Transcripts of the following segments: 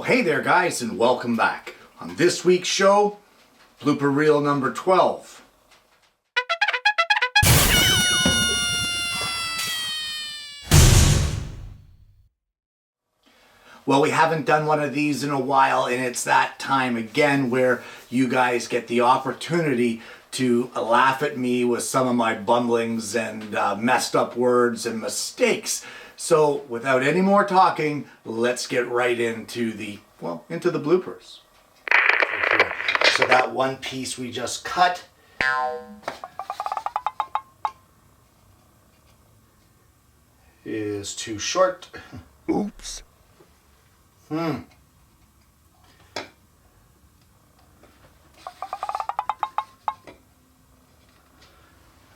Hey there guys, and welcome back. On this week's show, Blooper Reel number 12. Well, we haven't done one of these in a while, and it's that time again where you guys get the opportunity to laugh at me with some of my bumblings and messed up words and mistakes. So without any more talking, let's get right into the bloopers. So that one piece we just cut is too short. Oops.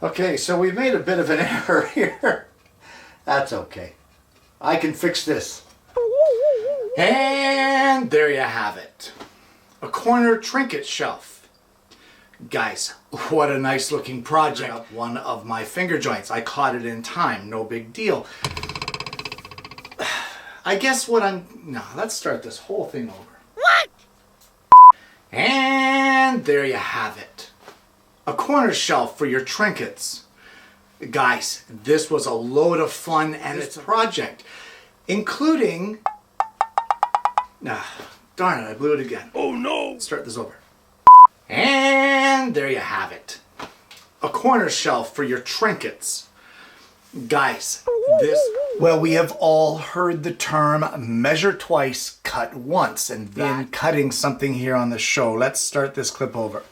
Okay, so we made a bit of an error here. That's okay. I can fix this. And there you have it. A corner trinket shelf. Guys, what a nice looking project. One of my finger joints. I caught it in time, no big deal. I guess let's start this whole thing over. What? And there you have it. A corner shelf for your trinkets. Guys, this was a load of fun and it's a project, including... darn it, I blew it again. Oh no! Let's start this over. And there you have it. A corner shelf for your trinkets. Guys, we have all heard the term measure twice, cut once, and then cutting something here on the show. Let's start this clip over.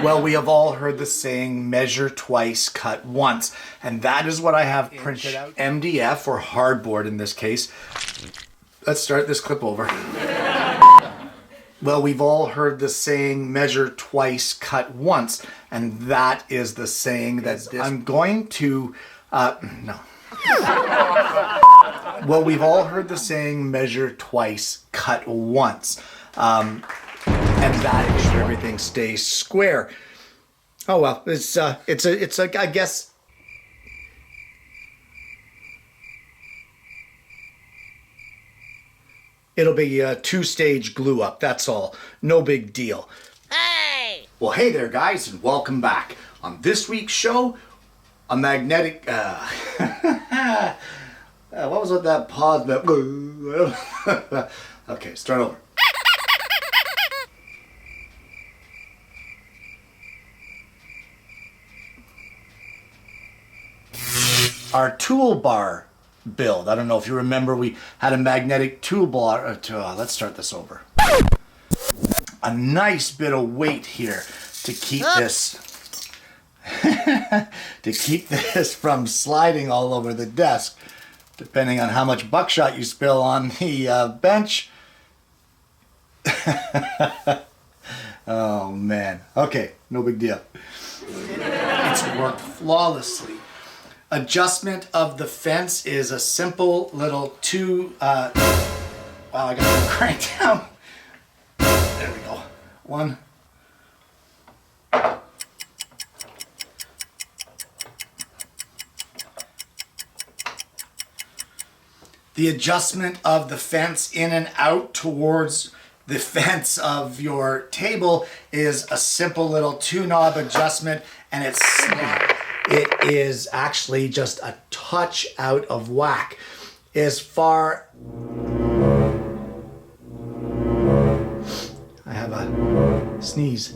Well, we have all heard the saying measure twice, cut once, and that is what I have printed out. MDF, or hardboard in this case. Let's start this clip over. Well, we've all heard the saying measure twice, cut once, and that is the saying that I'm going to, no. Well, we've all heard the saying measure twice, cut once, and that is sure everything stays square. Oh well, it's I guess. It'll be a two-stage glue up, that's all. No big deal. Hey! Well, hey there guys, and welcome back. On this week's show, a magnetic... what was with that pause? Okay, start over. Our toolbar build. I don't know if you remember, we had a magnetic toolbar. Let's start this over. A nice bit of weight here to keep this from sliding all over the desk. Depending on how much buckshot you spill on the bench. Oh man. Okay, no big deal. It's worked flawlessly. Adjustment of the fence is a simple little wow, I got to crank down. There we go. One. The adjustment of the fence in and out towards the fence of your table is a simple little 2-knob adjustment, and it's it is actually just a touch out of whack. As far... I have a sneeze.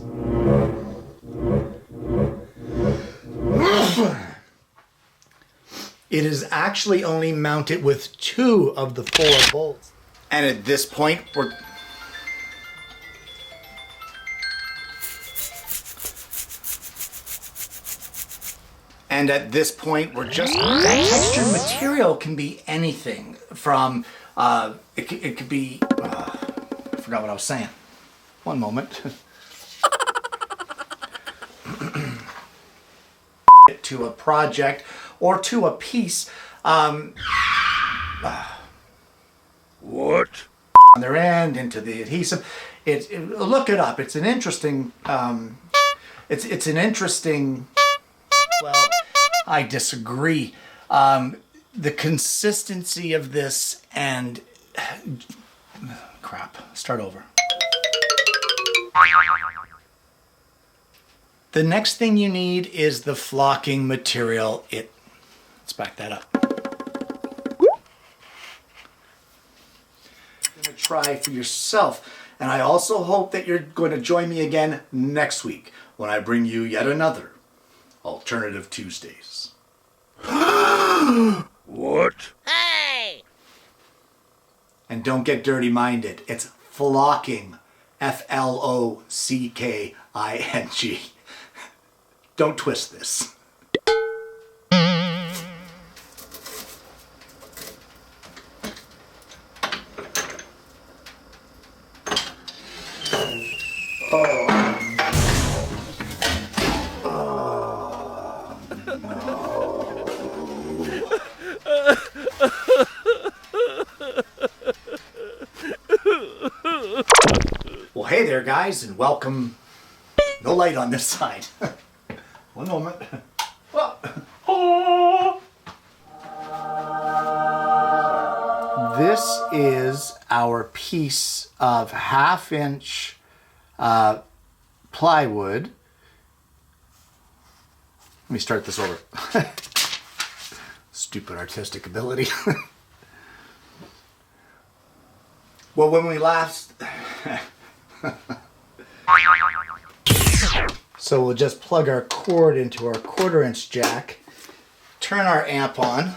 It is actually only mounted with 2 of the 4 bolts. And at this point, we're... just... Textured material can be anything from... it could be... I forgot what I was saying. One moment. To a project or to a piece. What? On their end, into the adhesive. Look it up. It's an interesting... it's an interesting... Well, I disagree. The consistency of this and Crap. Start over. The next thing you need is the flocking material. Let's back that up. You're going to try for yourself. And I also hope that you're going to join me again next week when I bring you yet another Alternative Tuesdays. What? Hey! And don't get dirty-minded. It's flocking. Flocking. Don't twist this. Well, hey there, guys, and welcome. No light on this side. One moment. Oh. This is our piece of 1/2-inch plywood. Let me start this over. Stupid artistic ability. Well, when we last... So we'll just plug our cord into our 1/4-inch jack, turn our amp on.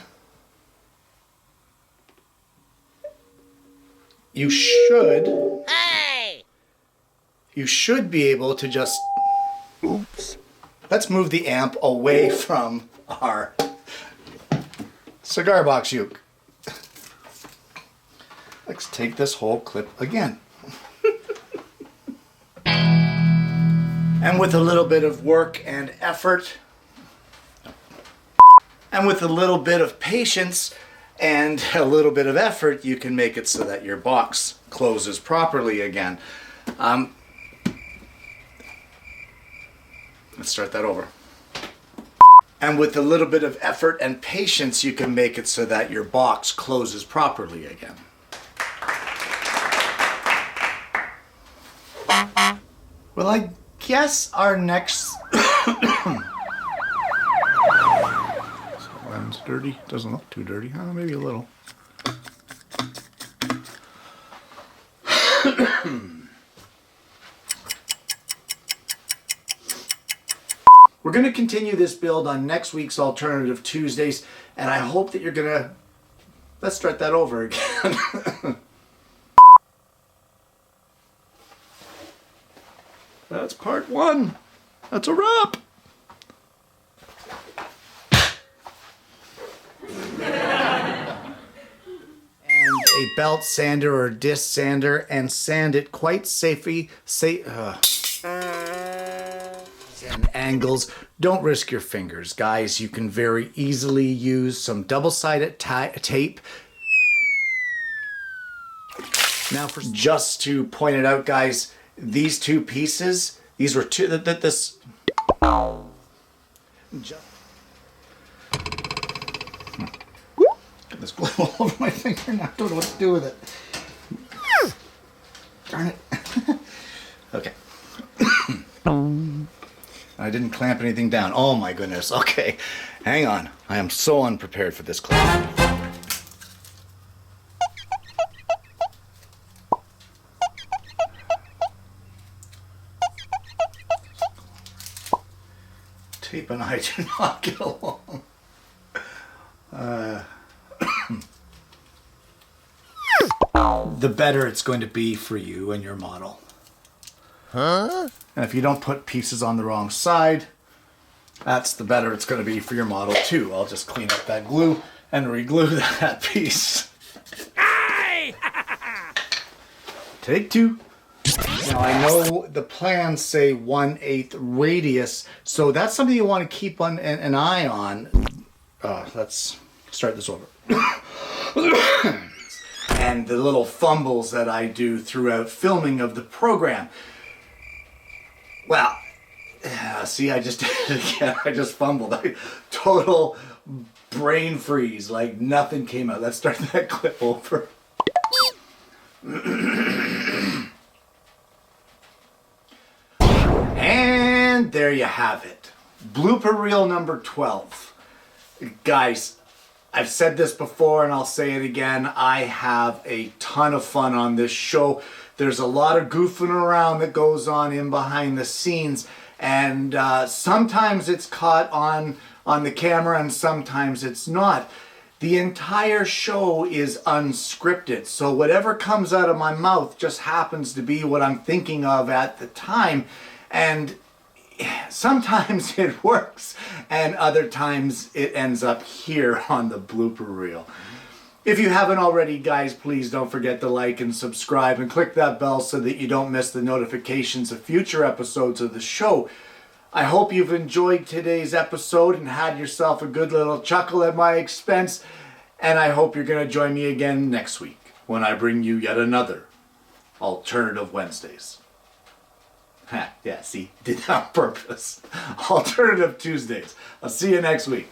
You should be able to just... Oops. Let's move the amp away from our cigar box uke. Let's take this whole clip again. And with a little bit of work and effort, and with a little bit of patience and a little bit of effort, you can make it so that your box closes properly again. Let's start that over. And with a little bit of effort and patience, you can make it so that your box closes properly again. Well, I guess our next... Lens dirty? Doesn't look too dirty. Oh, maybe a little. We're going to continue this build on next week's Alternative Tuesdays, and I hope that you're going to... Let's start that over again. That's part 1. That's a wrap. And a belt sander or disc sander, and sand it quite safely. And angles. Don't risk your fingers, guys. You can very easily use some double-sided tape. Now, just to point it out, guys, these two pieces, these were two. Get this glue all over my finger now. I don't know what to do with it. Darn it. Okay. I didn't clamp anything down. Oh my goodness. Okay. Hang on. I am so unprepared for this class. Tape and I do not get along. The better it's going to be for you and your model. Huh? And if you don't put pieces on the wrong side, that's the better it's going to be for your model too. I'll just clean up that glue and re-glue that piece. Take 2. Now I know the plans say 1/8 radius, so that's something you want to keep an eye on. Let's start this over. And the little fumbles that I do throughout filming of the program. Well, see, I just did it again. I just fumbled. Total brain freeze, like nothing came out. Let's start that clip over. And there you have it. Blooper reel number 12. Guys, I've said this before and I'll say it again. I have a ton of fun on this show. There's a lot of goofing around that goes on in behind the scenes. And sometimes it's caught on the camera and sometimes it's not. The entire show is unscripted. So whatever comes out of my mouth just happens to be what I'm thinking of at the time. And sometimes it works and other times it ends up here on the blooper reel. If you haven't already, guys, please don't forget to like and subscribe and click that bell so that you don't miss the notifications of future episodes of the show. I hope you've enjoyed today's episode and had yourself a good little chuckle at my expense. And I hope you're going to join me again next week when I bring you yet another Alternative Wednesdays. Yeah, see, did that on purpose. Alternative Tuesdays. I'll see you next week.